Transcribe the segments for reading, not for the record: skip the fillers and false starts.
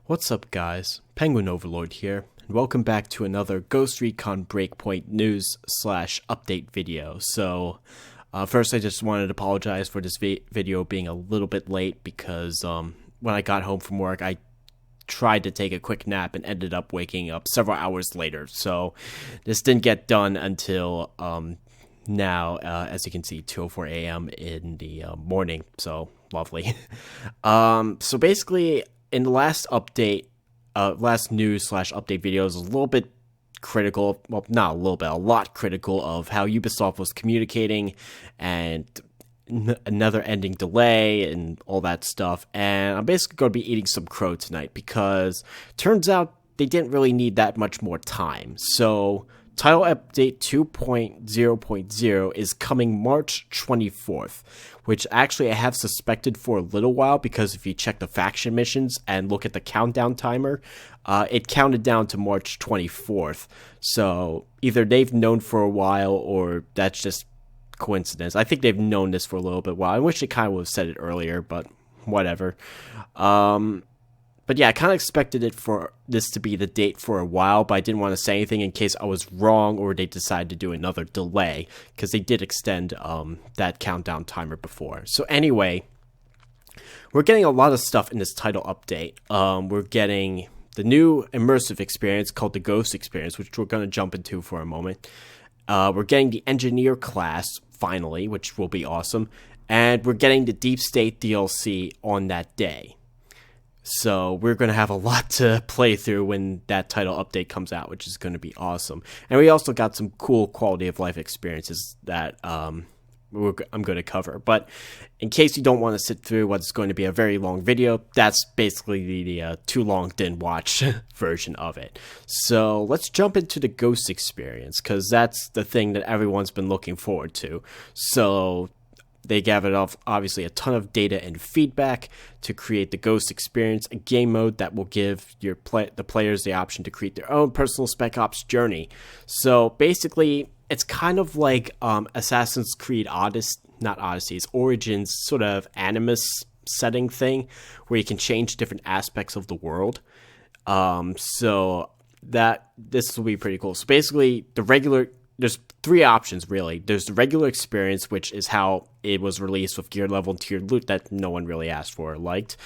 What's up, guys? Penguin Overlord here, and welcome back to another Ghost Recon Breakpoint news / update video. So, first I just wanted to apologize for this video being a little bit late because when I got home from work, I tried to take a quick nap and ended up waking up several hours later. So, this didn't get done until now, as you can see, 2:04 a.m. in the morning. So, lovely. So basically, in the last update, last news / update video is a little bit critical, well, not a little bit, a lot critical of how Ubisoft was communicating and another ending delay and all that stuff. And I'm basically going to be eating some crow tonight because turns out they didn't really need that much more time. So title update 2.0.0 is coming March 24th, which actually I have suspected for a little while because if you check the faction missions and look at the countdown timer, it counted down to March 24th. So either they've known for a while or that's just coincidence. I think they've known this for a little bit while. I wish they kind of would have said it earlier, but whatever. But yeah, I kind of expected it for this to be the date for a while, but I didn't want to say anything in case I was wrong or they decided to do another delay, because they did extend that countdown timer before. So anyway, we're getting a lot of stuff in this title update. We're getting the new immersive experience called the Ghost experience, which we're going to jump into for a moment. We're getting the engineer class, finally, which will be awesome. And we're getting the Deep State DLC on that day. So we're going to have a lot to play through when that title update comes out, which is going to be awesome. And we also got some cool quality of life experiences that I'm going to cover. But in case you don't want to sit through what's going to be a very long video, that's basically the too long didn't watch version of it. So let's jump into the Ghost experience, because that's the thing that everyone's been looking forward to. So they gathered off, obviously, a ton of data and feedback to create the Ghost experience, a game mode that will give the players the option to create their own personal Spec Ops journey. So basically, it's kind of like Assassin's Creed Origins sort of Animus setting thing, where you can change different aspects of the world. So this will be pretty cool. So basically, there's three options, really. There's the regular experience, which is how it was released with gear level and tiered loot that no one really asked for or liked.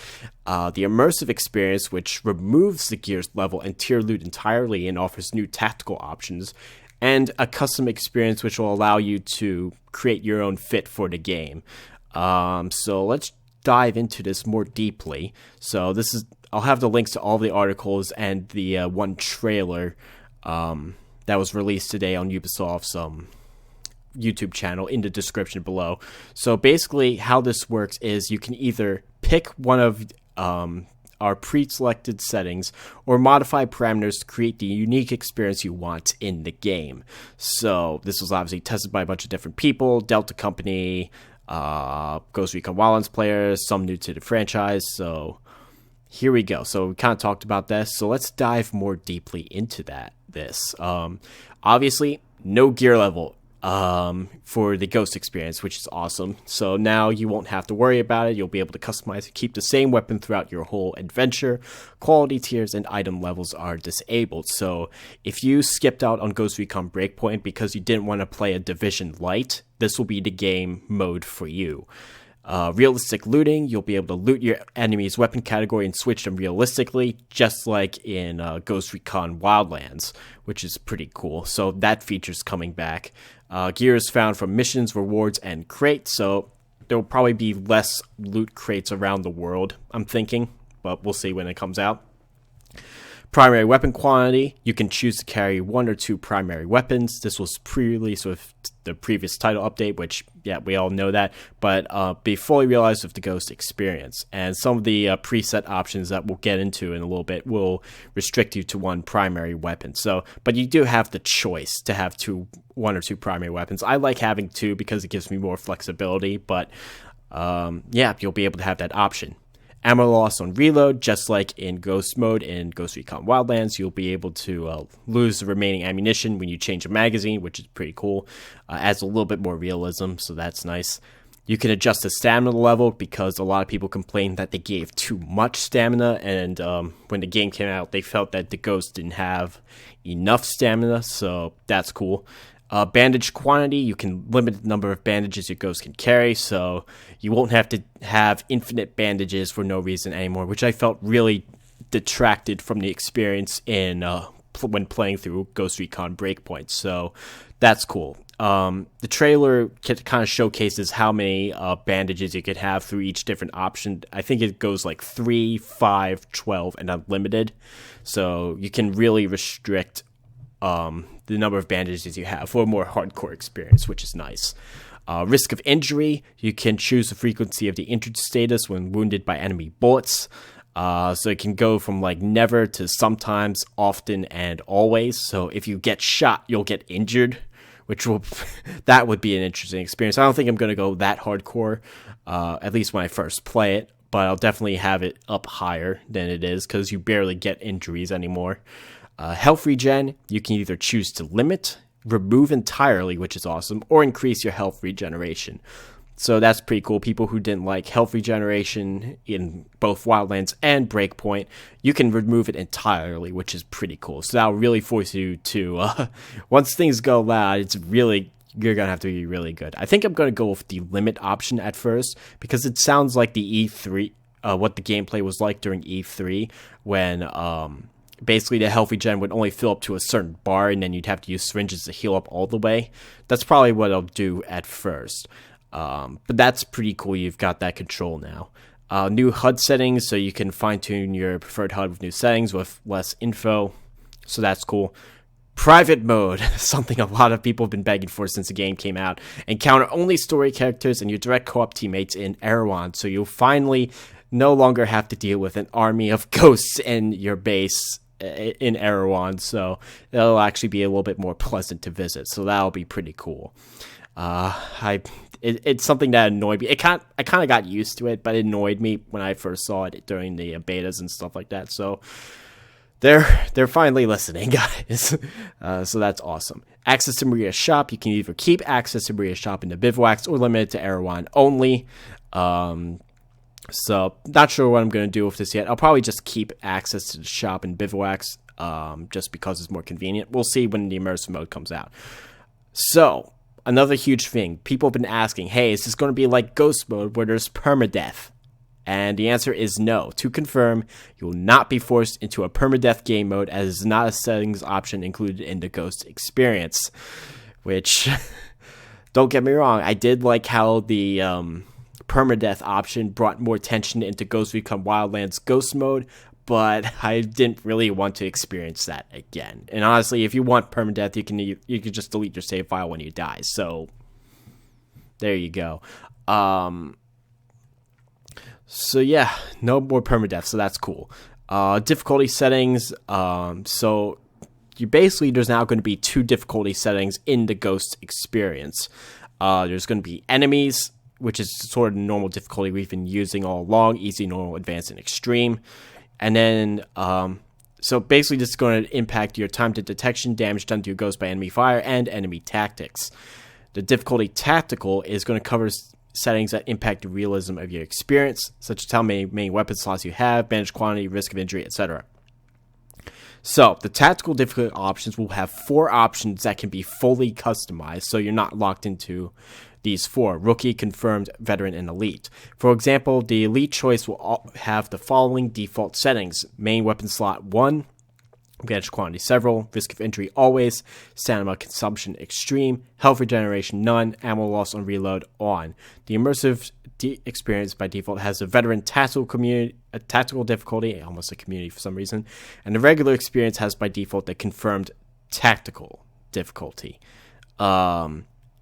The immersive experience, which removes the gears level and tier loot entirely and offers new tactical options. And a custom experience, which will allow you to create your own fit for the game. So let's dive into this more deeply. So I'll have the links to all the articles and the one trailer that was released today on Ubisoft's YouTube channel in the description below. So basically how this works is you can either pick one of our pre-selected settings or modify parameters to create the unique experience you want in the game. So this was obviously tested by a bunch of different people, Delta Company, Ghost Recon Wildlands players, some new to the franchise. So here we go. So we kind of talked about this. So let's dive more deeply into this. Obviously, no gear level for the Ghost experience, which is awesome. So now you won't have to worry about it. You'll be able to customize and keep the same weapon throughout your whole adventure. Quality tiers and item levels are disabled. So if you skipped out on Ghost Recon Breakpoint because you didn't want to play a Division Light, this will be the game mode for you. Realistic looting, you'll be able to loot your enemy's weapon category and switch them realistically, just like in Ghost Recon Wildlands, which is pretty cool. So that feature's coming back. Gear is found from missions, rewards, and crates, so there will probably be less loot crates around the world, I'm thinking, but we'll see when it comes out. Primary weapon quantity, you can choose to carry one or two primary weapons. This was pre-released with the previous title update, which, yeah, we all know that, but be fully realized with the Ghost experience. And some of the preset options that we'll get into in a little bit will restrict you to one primary weapon. So, but you do have the choice to have one or two primary weapons. I like having two because it gives me more flexibility, but yeah, you'll be able to have that option. Ammo loss on reload, just like in Ghost mode in Ghost Recon Wildlands, you'll be able to lose the remaining ammunition when you change a magazine, which is pretty cool. Adds a little bit more realism, so that's nice. You can adjust the stamina level because a lot of people complained that they gave too much stamina, and when the game came out, they felt that the ghost didn't have enough stamina, so that's cool. Bandage quantity, you can limit the number of bandages your ghost can carry, so you won't have to have infinite bandages for no reason anymore, which I felt really detracted from the experience in when playing through Ghost Recon Breakpoint, so that's cool. The trailer kind of showcases how many bandages you could have through each different option. I think it goes like 3, 5, 12, and unlimited, so you can really restrict the number of bandages you have for a more hardcore experience, which is nice. Risk of injury, you can choose the frequency of the injured status when wounded by enemy bullets. So it can go from like never to sometimes, often, and always. So if you get shot, you'll get injured, which will that would be an interesting experience. I don't think I'm going to go that hardcore, at least when I first play it, but I'll definitely have it up higher than it is because you barely get injuries anymore. Health regen, you can either choose to limit, remove entirely, which is awesome, or increase your health regeneration. So that's pretty cool. People who didn't like health regeneration in both Wildlands and Breakpoint, you can remove it entirely, which is pretty cool. So that'll really force you to, once things go loud, you're going to have to be really good. I think I'm going to go with the limit option at first, because it sounds like the E3, what the gameplay was like during E3, when, basically, the health regen would only fill up to a certain bar, and then you'd have to use syringes to heal up all the way. That's probably what I'll do at first. But that's pretty cool. You've got that control now. New HUD settings, so you can fine-tune your preferred HUD with new settings with less info. So that's cool. Private mode, something a lot of people have been begging for since the game came out. Encounter only story characters and your direct co-op teammates in Erewhon, so you'll finally no longer have to deal with an army of ghosts in your base in Erewhon, so it'll actually be a little bit more pleasant to visit, so that'll be pretty cool. It's something that annoyed me. I kind of got used to it, but it annoyed me when I first saw it during the betas and stuff like that, so they're finally listening, guys. So that's awesome. Access to Maria's shop, you can either keep access to Maria's shop in the bivouacs or limit it to Erewhon only. So, not sure what I'm going to do with this yet. I'll probably just keep access to the shop in bivouacs, just because it's more convenient. We'll see when the immersive mode comes out. So, another huge thing. People have been asking, hey, is this going to be like Ghost mode where there's permadeath? And the answer is no. To confirm, you will not be forced into a permadeath game mode, as it is not a settings option included in the Ghost experience. Which, don't get me wrong, I did like how the permadeath option brought more tension into Ghost Recon Wildlands Ghost mode, but I didn't really want to experience that again. And honestly, if you want permadeath, you can just delete your save file when you die. So there you go. So yeah, no more permadeath, so that's cool. Difficulty settings, so there's now going to be 2 difficulty settings in the Ghost experience. There's going to be enemies, which is sort of the normal difficulty we've been using all along: easy, normal, advanced, and extreme. And then, so basically this is going to impact your time to detection, damage done to your ghost by enemy fire, and enemy tactics. The difficulty tactical is going to cover settings that impact the realism of your experience, such as how many weapon slots you have, bandage quantity, risk of injury, etc. So, the tactical difficulty options will have 4 options that can be fully customized, so you're not locked into these 4: rookie, confirmed, veteran, and elite. For example, the elite choice will have the following default settings: main weapon slot 1, bandage quantity several, risk of injury always, stamina consumption extreme, health regeneration none, ammo loss on reload on. The immersive experience by default has a veteran tactical difficulty, almost a community for some reason, and the regular experience has by default the confirmed tactical difficulty.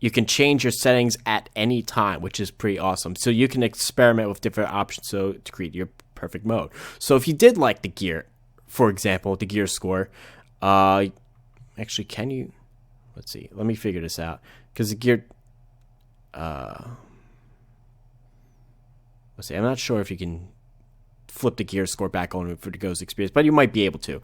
You can change your settings at any time, which is pretty awesome. So you can experiment with different options to create your perfect mode. So if you did like the gear, for example, the gear score, actually, can you? Let's see. Let me figure this out, because the gear. Let's see. I'm not sure if you can flip the gear score back on for the Ghost experience, but you might be able to.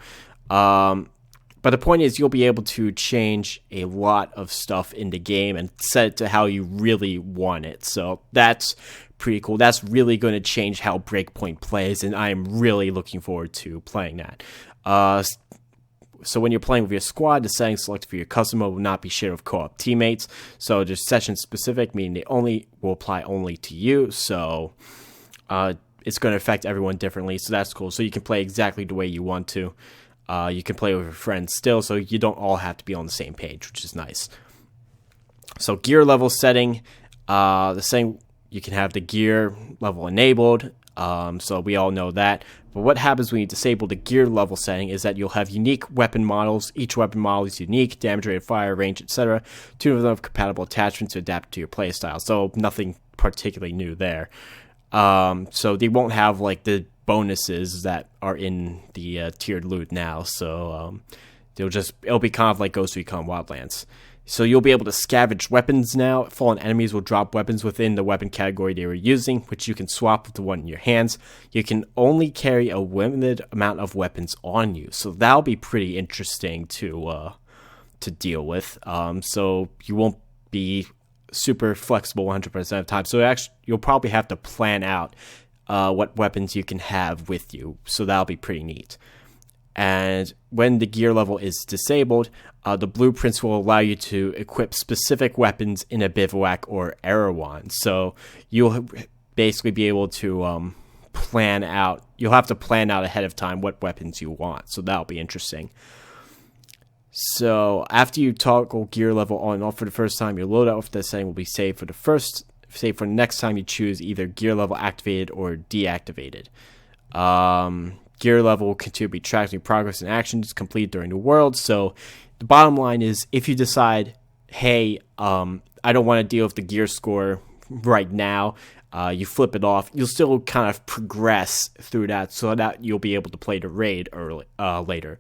But the point is, you'll be able to change a lot of stuff in the game and set it to how you really want it. So that's pretty cool. That's really going to change how Breakpoint plays, and I am really looking forward to playing that. So when you're playing with your squad, the settings selected for your custom mode will not be shared with co-op teammates. So they're session specific, meaning they only will apply only to you. So it's going to affect everyone differently. So that's cool. So you can play exactly the way you want to. You can play with your friends still, so you don't all have to be on the same page, which is nice. So gear level setting, the same. You can have the gear level enabled. So we all know that. But what happens when you disable the gear level setting is that you'll have unique weapon models. Each weapon model is unique, damage rate, fire, range, etc. Two of them have compatible attachments to adapt to your playstyle. So nothing particularly new there. So they won't have like the bonuses that are in the tiered loot now. So it'll be kind of like Ghost Recon Wildlands. So you'll be able to scavenge weapons now. Fallen enemies will drop weapons within the weapon category they were using, which you can swap with the one in your hands. You can only carry a limited amount of weapons on you, so that'll be pretty interesting to deal with. So you won't be super flexible 100% of the time. So actually, you'll probably have to plan out what weapons you can have with you. So that'll be pretty neat. And when the gear level is disabled, the blueprints will allow you to equip specific weapons in a bivouac or Erewhon. So you'll basically be able to plan out. You'll have to plan out ahead of time what weapons you want. So that'll be interesting. So after you toggle gear level on and off for the first time, your loadout with this setting will be saved for the next time you choose either gear level activated or deactivated. Gear level will continue to be tracking progress and actions completed during the world. So the bottom line is, if you decide, hey, I don't want to deal with the gear score right now, you flip it off. You'll still kind of progress through that so that you'll be able to play the raid later.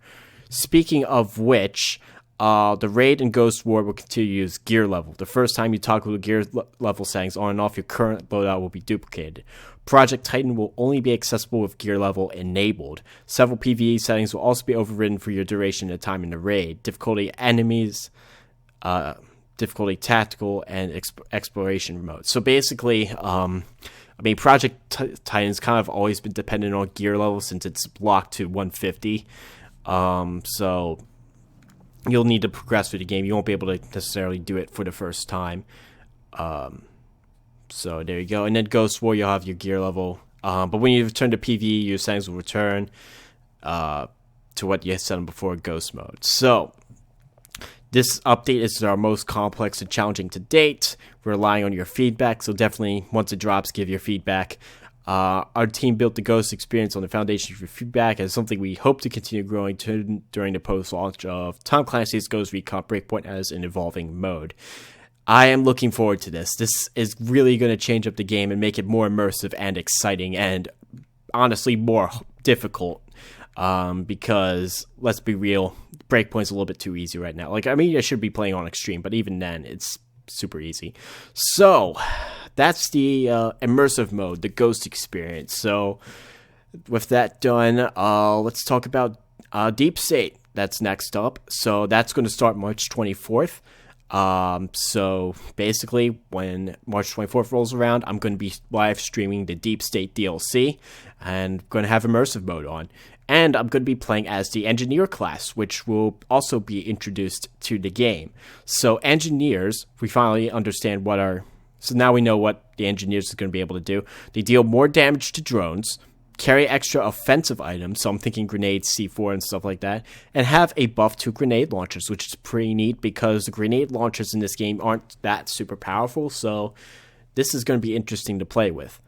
Speaking of which, the raid and Ghost War will continue to use gear level. The first time you toggle the gear level settings on and off, your current loadout will be duplicated. Project Titan will only be accessible with gear level enabled. Several PvE settings will also be overridden for your duration and time in the raid. Difficulty enemies, difficulty tactical, and exploration mode. So basically, Project Titan's kind of always been dependent on gear level since it's blocked to 150. So you'll need to progress through the game. You won't be able to necessarily do it for the first time. So there you go. And then Ghost War, you'll have your gear level. But when you return to PvE, your settings will return to what you had set them before Ghost Mode. So this update is our most complex and challenging to date. We're relying on your feedback. So definitely, once it drops, give your feedback. Our team built the Ghost experience on the foundation for feedback as something we hope to continue growing during the post-launch of Tom Clancy's Ghost Recon Breakpoint as an evolving mode. I am looking forward to this. This is really going to change up the game and make it more immersive and exciting and honestly more difficult because, let's be real, Breakpoint's a little bit too easy right now. I should be playing on Extreme, but even then, it's super easy. So that's the immersive mode, the Ghost experience. So with that done, let's talk about Deep State. That's next up. So that's going to start March 24th. So basically, when March 24th rolls around, I'm going to be live streaming the Deep State DLC and going to have immersive mode on. And I'm going to be playing as the engineer class, which will also be introduced to the game. So engineers, we finally understand so now we know what the engineers is going to be able to do. They deal more damage to drones, carry extra offensive items, so I'm thinking grenades, C4, and stuff like that, and have a buff to grenade launchers, which is pretty neat because the grenade launchers in this game aren't that super powerful, so this is going to be interesting to play with.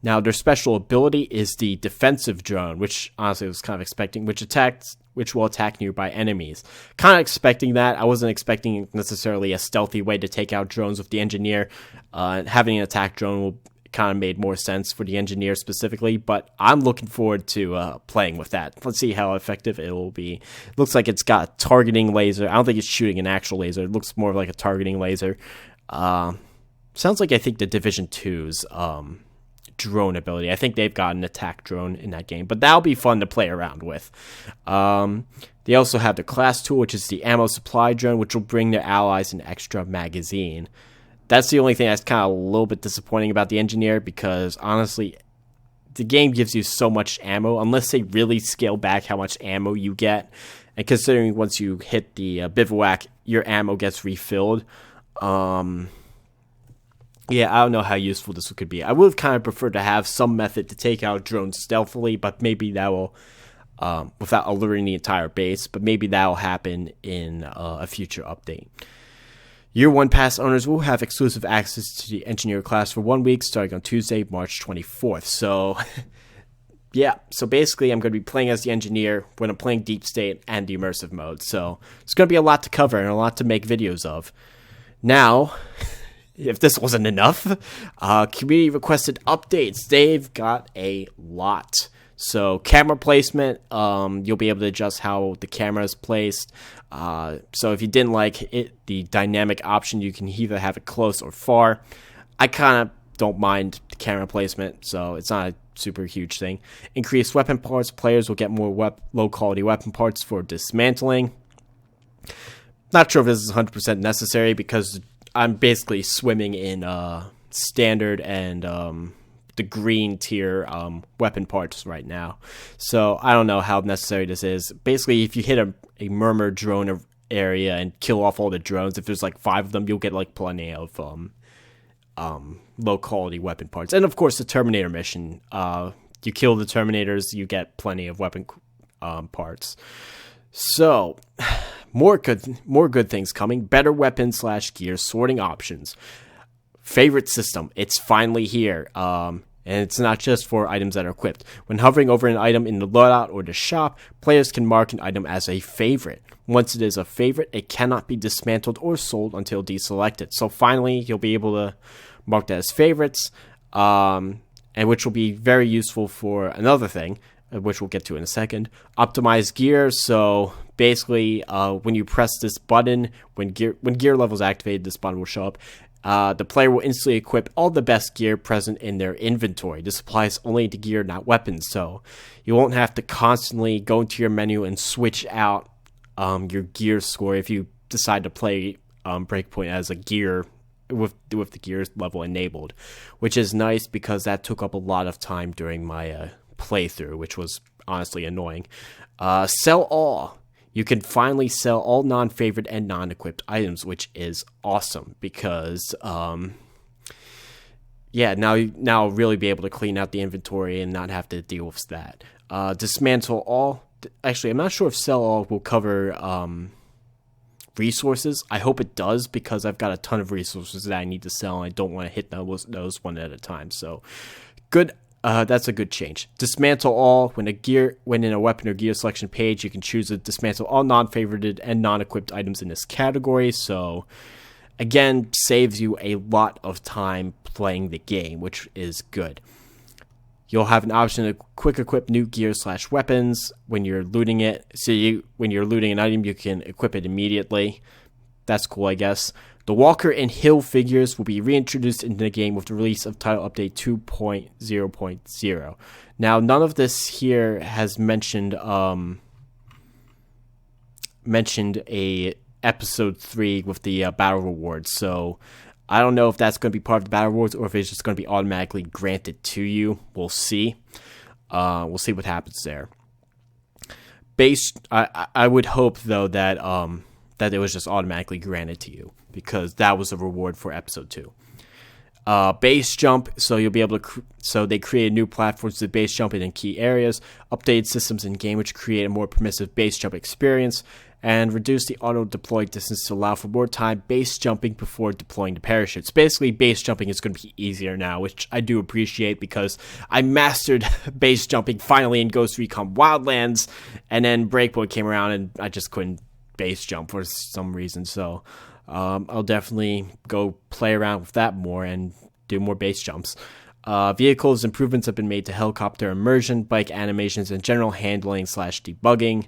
Now, their special ability is the defensive drone, which honestly I was kind of expecting, which will attack nearby enemies. Kind of expecting that. I wasn't expecting necessarily a stealthy way to take out drones with the engineer. Having an attack drone will kind of made more sense for the engineer specifically, but I'm looking forward to playing with that. Let's see how effective it will be. It looks like it's got a targeting laser. I don't think it's shooting an actual laser. It looks more like a targeting laser. Sounds like I think the Division 2's drone ability. I think they've got an attack drone in that game, but that'll be fun to play around with. They also have the class tool, which is the ammo supply drone, which will bring their allies an extra magazine. That's the only thing that's kind of a little bit disappointing about the engineer, because honestly, the game gives you so much ammo, unless they really scale back how much ammo you get. And considering once you hit the bivouac, your ammo gets refilled. Yeah, I don't know how useful this could be. I would have kind of preferred to have some method to take out drones stealthily, but maybe that will, without alerting the entire base, but maybe that will happen in a future update. Year 1 pass owners will have exclusive access to the engineer class for 1 week, starting on Tuesday, March 24th. So, yeah, so basically I'm going to be playing as the engineer when I'm playing Deep State and the immersive mode. So, it's going to be a lot to cover and a lot to make videos of. Now, if this wasn't enough, community requested updates. They've got a lot. So camera placement, you'll be able to adjust how the camera is placed. So if you didn't like it, the dynamic option, you can either have it close or far. I kind of don't mind the camera placement, so it's not a super huge thing. Increased weapon parts. Players will get more low-quality weapon parts for dismantling. Not sure if this is 100% necessary, because I'm basically swimming in standard and the green tier weapon parts right now. So I don't know how necessary this is. Basically, if you hit a murmur drone area and kill off all the drones, if there's like 5 of them, you'll get like plenty of low quality weapon parts. And of course, the Terminator mission. You kill the Terminators, you get plenty of weapon parts. So, more good things coming. Better weapon / gear sorting options. Favorite system. It's finally here. And it's not just for items that are equipped. When hovering over an item in the loadout or the shop, players can mark an item as a favorite. Once it is a favorite, it cannot be dismantled or sold until deselected. So finally, you'll be able to mark that as favorites, and which will be very useful for another thing, which we'll get to in a second. Optimize gear. So basically, when you press this button, when gear level is activated, this button will show up. The player will instantly equip all the best gear present in their inventory. This applies only to gear, not weapons, so you won't have to constantly go into your menu and switch out your gear score if you decide to play Breakpoint as a gear with the gear level enabled, which is nice because that took up a lot of time during my playthrough, which was honestly annoying. Sell all. You can finally sell all non-favorite and non-equipped items, which is awesome because, now I'll really be able to clean out the inventory and not have to deal with that. Dismantle all. Actually, I'm not sure if sell all will cover resources. I hope it does, because I've got a ton of resources that I need to sell, and I don't want to hit those one at a time. So, good. That's a good change. Dismantle all. When in a weapon or gear selection page, you can choose to dismantle all non-favorited and non-equipped items in this category. So, again, saves you a lot of time playing the game, which is good. You'll have an option to quick equip new gear / weapons when you're looting it. So when you're looting an item, you can equip it immediately. That's cool, I guess. The Walker and Hill figures will be reintroduced into the game with the release of Title Update 2.0.0. Now, none of this here has mentioned a Episode 3 with the Battle Rewards, so I don't know if that's going to be part of the Battle Rewards or if it's just going to be automatically granted to you. We'll see. We'll see what happens there. I would hope, though, that it was just automatically granted to you, because that was a reward for Episode 2. Base jump, so you'll be able to. So they created new platforms to base jump in key areas, updated systems in game which create a more permissive base jump experience, and reduce the auto deploy distance to allow for more time base jumping before deploying the parachutes. Basically, base jumping is going to be easier now, which I do appreciate, because I mastered base jumping finally in Ghost Recon Wildlands, and then Breakpoint came around and I just couldn't base jump for some reason. So I'll definitely go play around with that more and do more base jumps. Vehicles improvements have been made to helicopter immersion, bike animations, and general handling / debugging.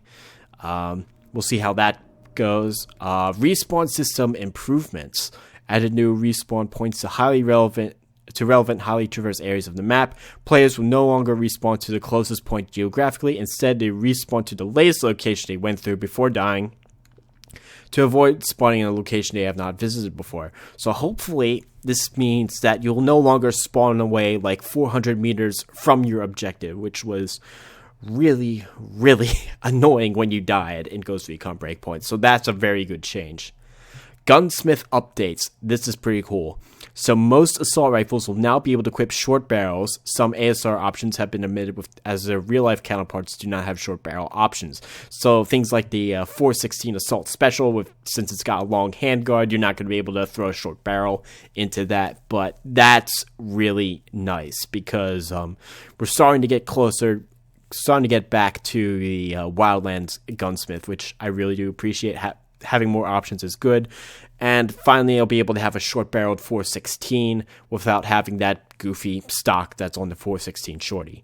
We'll see how that goes. Respawn system improvements. Added new respawn points to highly relevant relevant highly traversed areas of the map. Players will no longer respawn to the closest point geographically. Instead, they respawn to the latest location they went through before dying, to avoid spawning in a location they have not visited before. So hopefully this means that you'll no longer spawn away like 400 meters from your objective, which was really, really annoying when you died in Ghost Recon Breakpoint. So that's a very good change. Gunsmith Updates. This is pretty cool. So most assault rifles will now be able to equip short barrels. Some ASR options have been omitted as their real-life counterparts do not have short barrel options. So things like the 416 Assault Special, since it's got a long handguard, you're not going to be able to throw a short barrel into that. But that's really nice because we're starting to get closer, starting to get back to the Wildlands Gunsmith, which I really do appreciate. Having more options is good. And finally, I'll be able to have a short-barreled 416 without having that goofy stock that's on the 416 shorty.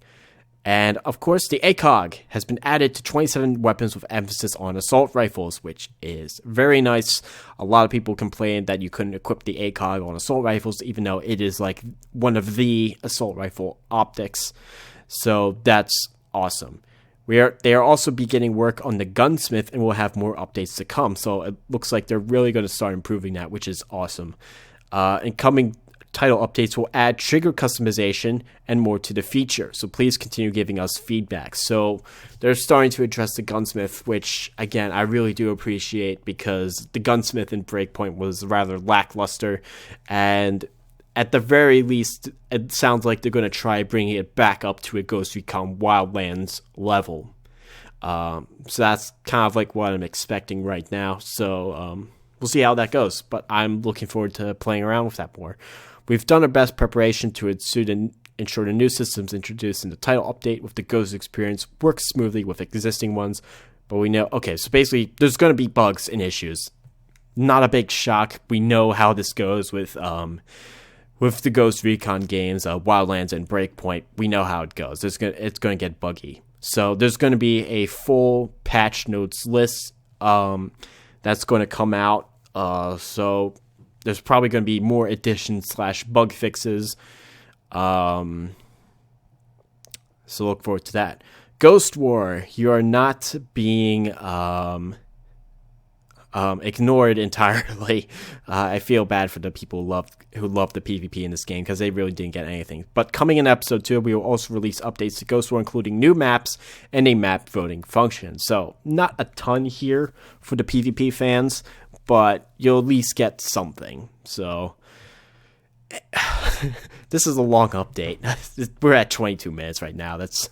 And, of course, the ACOG has been added to 27 weapons with emphasis on assault rifles, which is very nice. A lot of people complained that you couldn't equip the ACOG on assault rifles, even though it is like one of the assault rifle optics. So that's awesome. They are also beginning work on the Gunsmith, and we'll have more updates to come. So it looks like they're really going to start improving that, which is awesome. And coming title updates will add trigger customization and more to the feature. So please continue giving us feedback. So they're starting to address the Gunsmith, which, again, I really do appreciate because the Gunsmith in Breakpoint was rather lackluster. And at the very least, it sounds like they're going to try bringing it back up to a Ghost Recon Wildlands level. So that's kind of like what I'm expecting right now. So we'll see how that goes. But I'm looking forward to playing around with that more. We've done our best preparation to ensure the new systems introduced in the title update with the Ghost experience works smoothly with existing ones. But we know, okay, so basically there's going to be bugs and issues. Not a big shock. We know how this goes with the Ghost Recon games, Wildlands and Breakpoint. We know how it goes. It's going to get buggy. So there's going to be a full patch notes list that's going to come out. So there's probably going to be more additions / bug fixes. So look forward to that. Ghost War, you are not being ignored entirely. I feel bad for the people who love the PvP in this game because they really didn't get anything. But coming in episode 2, we will also release updates to Ghost War, including new maps and a map voting function. So not a ton here for the PvP fans, but you'll at least get something. So this is a long update. We're at 22 minutes right now. That's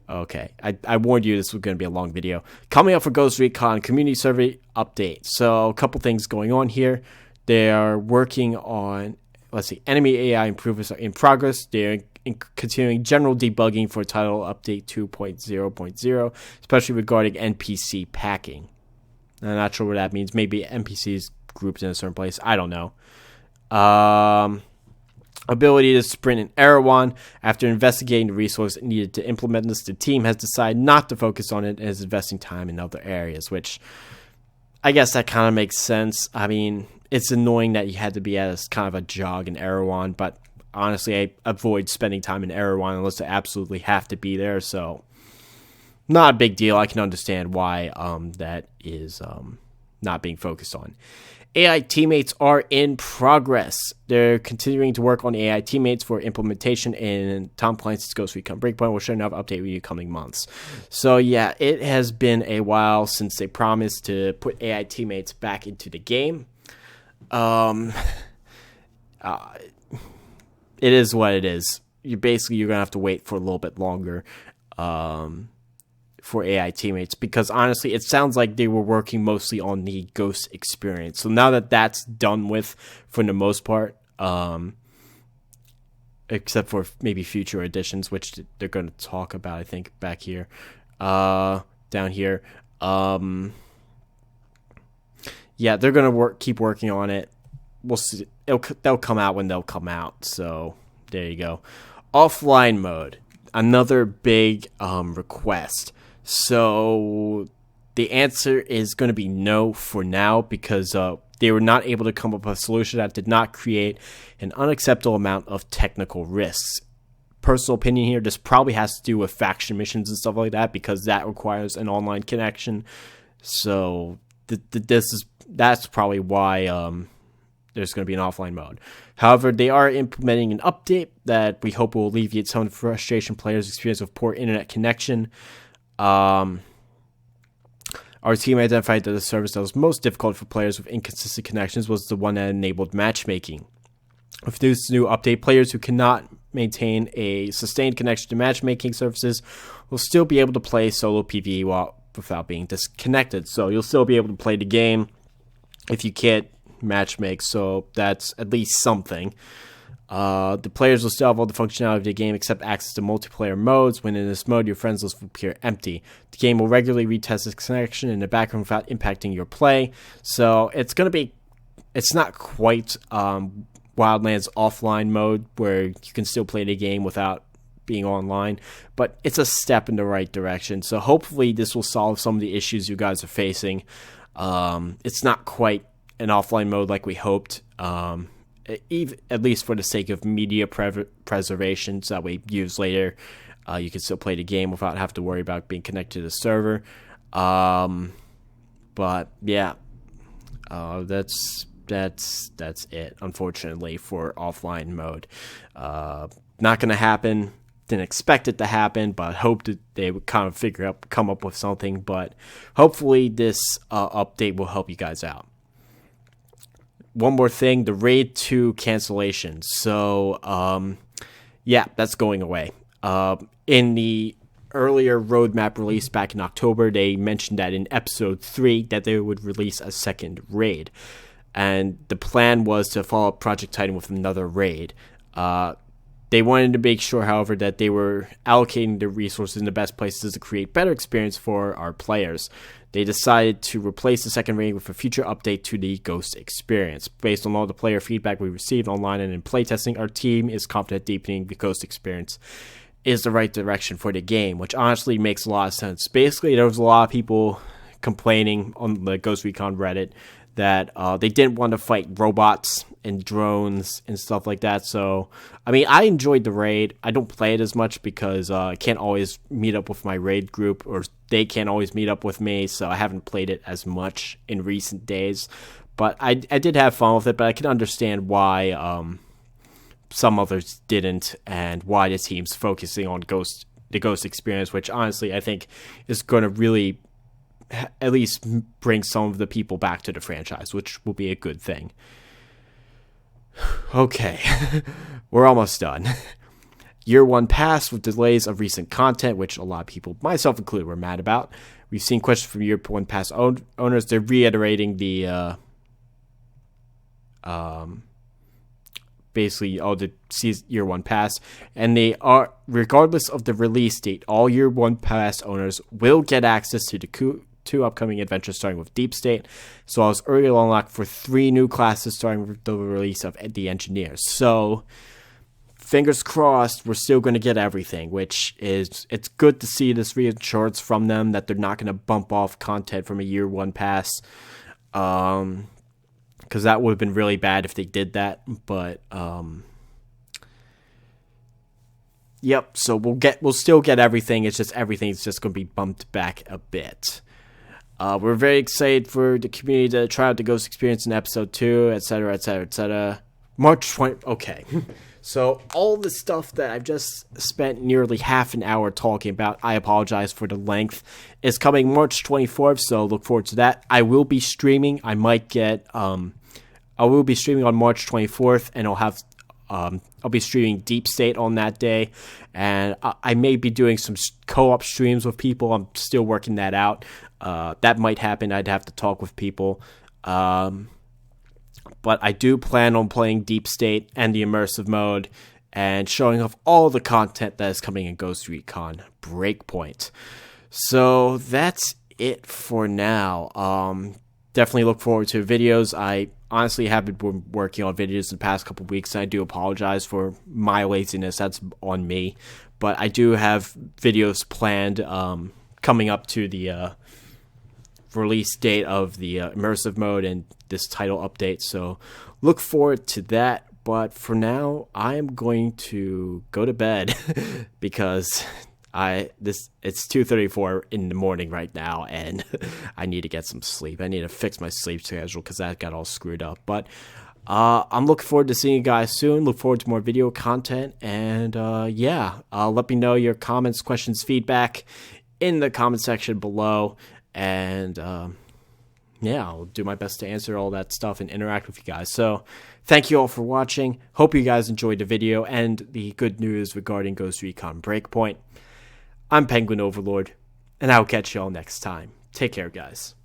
okay. I warned you this was going to be a long video. Coming up for Ghost Recon community survey update. So a couple things going on here. They are working on, enemy AI improvements are in progress. They're continuing general debugging for title update 2.0.0, especially regarding NPC packing. I'm not sure what that means. Maybe NPCs grouped in a certain place. I don't know. Ability to sprint in Erewhon. After investigating the resource needed to implement this, the team has decided not to focus on it and is investing time in other areas, which I guess that kind of makes sense. I mean, it's annoying that you had to be at a kind of a jog in Erewhon, but honestly, I avoid spending time in Erewhon unless I absolutely have to be there, so not a big deal. I can understand why that is not being focused on. AI teammates are in progress. They're continuing to work on AI teammates for implementation in Tom Clancy's Ghost Recon Breakpoint. We'll share another update with you coming months. So yeah, it has been a while since they promised to put AI teammates back into the game. It is what it is. You're going to have to wait for a little bit longer for AI teammates, because honestly, it sounds like they were working mostly on the Ghost experience. So now that that's done with, for the most part, except for maybe future editions, which they're going to talk about, I think, back here, down here. Yeah, they're going to keep working on it. We'll see. They'll come out when they'll come out. So there you go. Offline mode, another big request. So The answer is going to be no for now, because they were not able to come up with a solution that did not create an unacceptable amount of technical risks. Personal opinion here, this probably has to do with faction missions and stuff like that, because that requires an online connection. So that's probably why there's going to be an offline mode. However, they are implementing an update that we hope will alleviate some of the frustration players experience with poor internet connection. Our team identified that the service that was most difficult for players with inconsistent connections was the one that enabled matchmaking. With this new update, players who cannot maintain a sustained connection to matchmaking services will still be able to play solo PvE without being disconnected. So you'll still be able to play the game if you can't matchmake, so that's at least something. The players will still have all the functionality of the game except access to multiplayer modes. When in this mode, your friends list will appear empty. The game will regularly retest its connection in the background without impacting your play. So it's not quite Wildlands offline mode where you can still play the game without being online, but it's a step in the right direction. So hopefully this will solve some of the issues you guys are facing. It's not quite an offline mode like we hoped, at least for the sake of media preservation, so that we use later. You can still play the game without having to worry about being connected to the server. But yeah, that's it, unfortunately, for offline mode. Not going to happen. Didn't expect it to happen, but hoped that they would kind of come up with something. But hopefully this update will help you guys out. One more thing, the Raid 2 Cancellations. So, yeah, that's going away. In the earlier roadmap release back in October, they mentioned that in Episode 3 that they would release a second raid. And the plan was to follow up Project Titan with another raid. They wanted to make sure, however, that they were allocating the resources in the best places to create better experience for our players. They decided to replace the second raid with a future update to the Ghost experience. Based on all the player feedback we received online and in playtesting, our team is confident deepening the Ghost experience is the right direction for the game, which honestly makes a lot of sense. Basically, there was a lot of people complaining on the Ghost Recon Reddit that they didn't want to fight robots and drones and stuff like that. So, I mean, I enjoyed the raid. I don't play it as much because I can't always meet up with my raid group, or they can't always meet up with me, so I haven't played it as much in recent days. But I did have fun with it, but I can understand why some others didn't, and why the team's focusing on the Ghost experience, which honestly I think is going to really at least bring some of the people back to the franchise, which will be a good thing. Okay, we're almost done. Year 1 passed with delays of recent content, which a lot of people, myself included, were mad about. We've seen questions from Year 1 Pass owners. They're reiterating the basically all the Year 1 Pass, and they are, regardless of the release date, all Year 1 Pass owners will get access to the two upcoming adventures starting with Deep State, as well as early unlock for 3 new classes starting with the release of the Engineers. So, fingers crossed, we're still going to get everything, which is, it's good to see this reassurance from them that they're not going to bump off content from a Year 1 Pass, because that would have been really bad if they did that, but, yep, so we'll still get everything, it's just everything's just going to be bumped back a bit. We're very excited for the community to try out the Ghost experience in Episode 2, etc., etc., etc. March 20... Okay. So, all the stuff that I've just spent nearly half an hour talking about, I apologize for the length, is coming March 24th, so look forward to that. I will be streaming. I will be streaming on March 24th, and I'll be streaming Deep State on that day, and I may be doing some co-op streams with people. I'm still working that out. That might happen. I'd have to talk with people. But I do plan on playing Deep State and the Immersive mode and showing off all the content that is coming in Ghost Recon Breakpoint. So that's it for now. Definitely look forward to videos. I honestly haven't been working on videos in the past couple weeks, and I do apologize for my laziness. That's on me. But I do have videos planned coming up to the release date of the immersive mode and this title update. So look forward to that. But for now, I am going to go to bed because it's 2:34 in the morning right now, and I need to get some sleep. I need to fix my sleep schedule because that got all screwed up. But I'm looking forward to seeing you guys soon. Look forward to more video content, and let me know your comments, questions, feedback in the comment section below, and I'll do my best to answer all that stuff and interact with you guys. So thank you all for watching. Hope you guys enjoyed the video and the good news regarding Ghost Recon Breakpoint. I'm Penguin Overlord, and I'll catch y'all next time. Take care, guys.